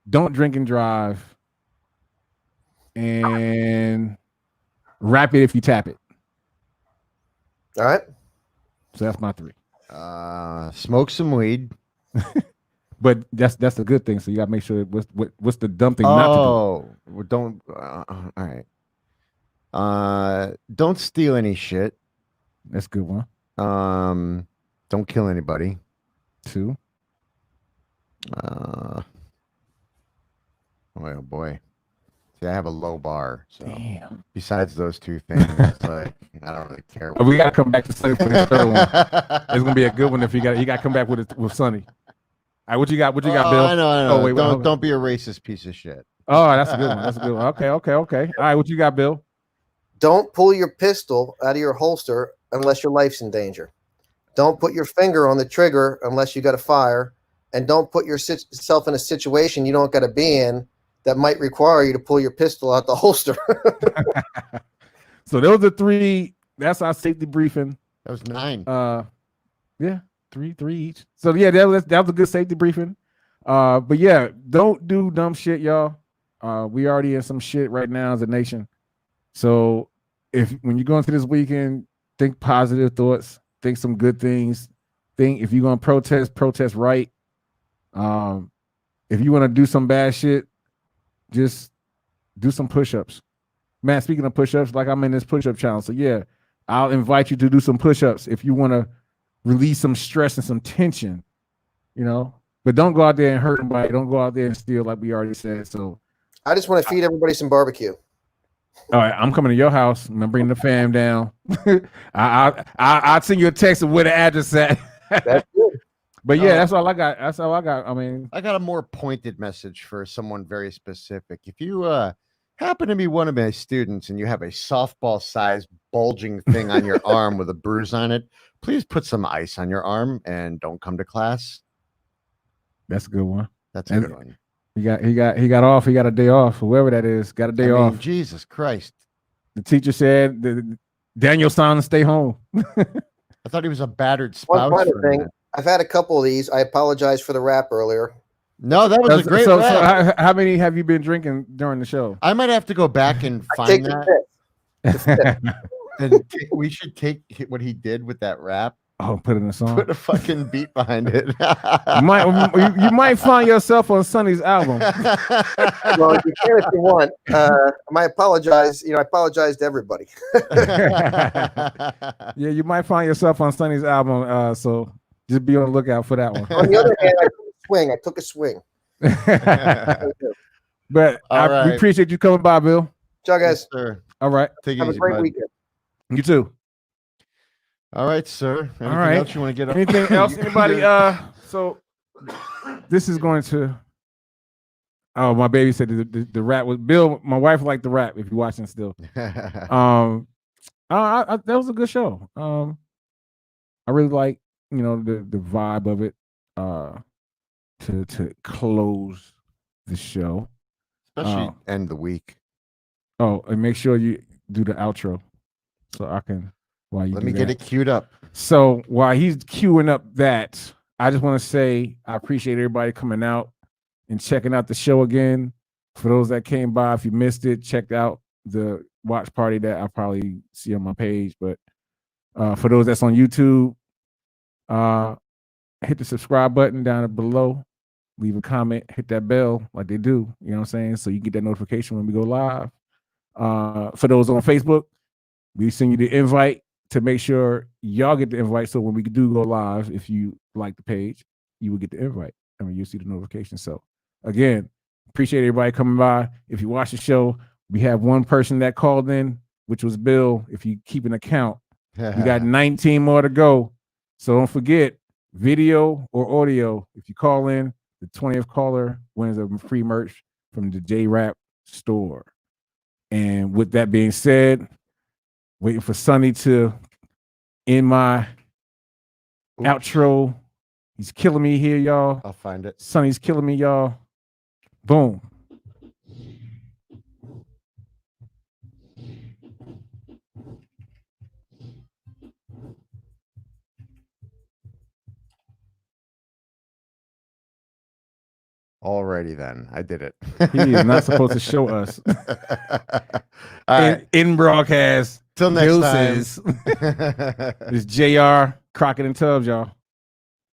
don't drink and drive, and wrap it if you tap it. All right. So that's my three. Smoke some weed. But that's a good thing. So you gotta make sure what's the dumb thing not to Oh, well, don't. All right. Don't steal any shit. do. That's a good one. Don't kill anybody. 2. Oh boy. See, I have a low bar. So Damn. besides those two things, it's like I don't really care. We gotta come back to Sonny for this third one. It's gonna be a good one if you got to come back with Sonny. All right, what you got? What you got, Bill? I know. Oh, wait, don't be a racist piece of shit. Oh, that's a good one. Okay. All right, what you got, Bill? Don't pull your pistol out of your holster unless your life's in danger. Don't put your finger on the trigger unless you got to fire. And don't put yourself in a situation you don't got to be in that might require you to pull your pistol out the holster. So those are 3. That's our safety briefing. That was 9. Yeah, 3 each. So yeah, that was a good safety briefing. But yeah, don't do dumb shit, y'all. We already in some shit right now as a nation. So when you're going through this weekend, think positive thoughts, think some good things. Think if you're gonna protest right. If you want to do some bad shit, just do some push-ups. Man, speaking of push-ups, like I'm in this push-up challenge. So yeah, I'll invite you to do some push-ups if you want to release some stress and some tension, but don't go out there and hurt somebody. Don't go out there and steal, like we already said. So I just want to feed everybody some barbecue. all right, I'm coming to your house. I'm gonna bring the fam down. I'll send you a text of where the address at. That's good. But yeah, that's all I got. That's all I got. I mean, I got a more pointed message for someone very specific. If you happen to be one of my students and you have a softball-sized bulging thing on your arm with a bruise on it, please put some ice on your arm and don't come to class. that's a good one. That's a And- good one. He got off. He got a day off. Whoever that is got a day off. Jesus Christ. The teacher said Daniel Son stay home. I thought he was a battered One spouse. final for a thing. minute. I've had a couple of these. I apologize for the rap earlier. No, that was a great so rap. how many have you been drinking during the show? I might have to go back and I take find the that. fifth. And we should take what he did with that rap, Oh, put it in a song. put a fucking beat behind it. You might find yourself on Sonny's album. Well, you can if you want. I apologize. I apologize to everybody. Yeah, you might find yourself on Sonny's album. So just be on the lookout for that one. On the other hand, I took a swing. But All we right. appreciate you coming by, Bill. Ciao, Yes, guys. sir. All right. Take it Have a easy, great bud. weekend. You too. All right, sir. Anything right. else you want to get? Anything else? You- Anybody? So this is going to. Oh, my baby said the rap was Bill. My wife liked the rap. If you're watching still, that was a good show. I really like the vibe of it. To close the show. Especially end the week. Oh, and make sure you do the outro, so I can while you Let do me that. get it queued up. So while he's queuing up that, I just want to say I appreciate everybody coming out and checking out the show again. For those that came by, if you missed it, check out the watch party that I'll probably see on my page. But for those that's on YouTube, hit the subscribe button down below. Leave a comment, hit that bell like they do. You know what I'm saying? So you get that notification when we go live. For those on Facebook, we send you the invite to make sure y'all get the invite. So when we do go live, if you like the page, you will get the invite. I mean, you'll see the notification. So again, appreciate everybody coming by. If you watch the show, we have one person that called in, which was Bill. If you keep an account, we got 19 more to go. So don't forget, video or audio. If you call in, the 20th caller wins a free merch from the J-Rap store. And with that being said, waiting for Sonny to end my outro. He's killing me here, y'all. I'll find it. Sonny's killing me, y'all. Boom. Alrighty then. I did it. He is not supposed to show us All right. in broadcast. Till next Deuces. time. It's JR Crockett and Tubbs, y'all.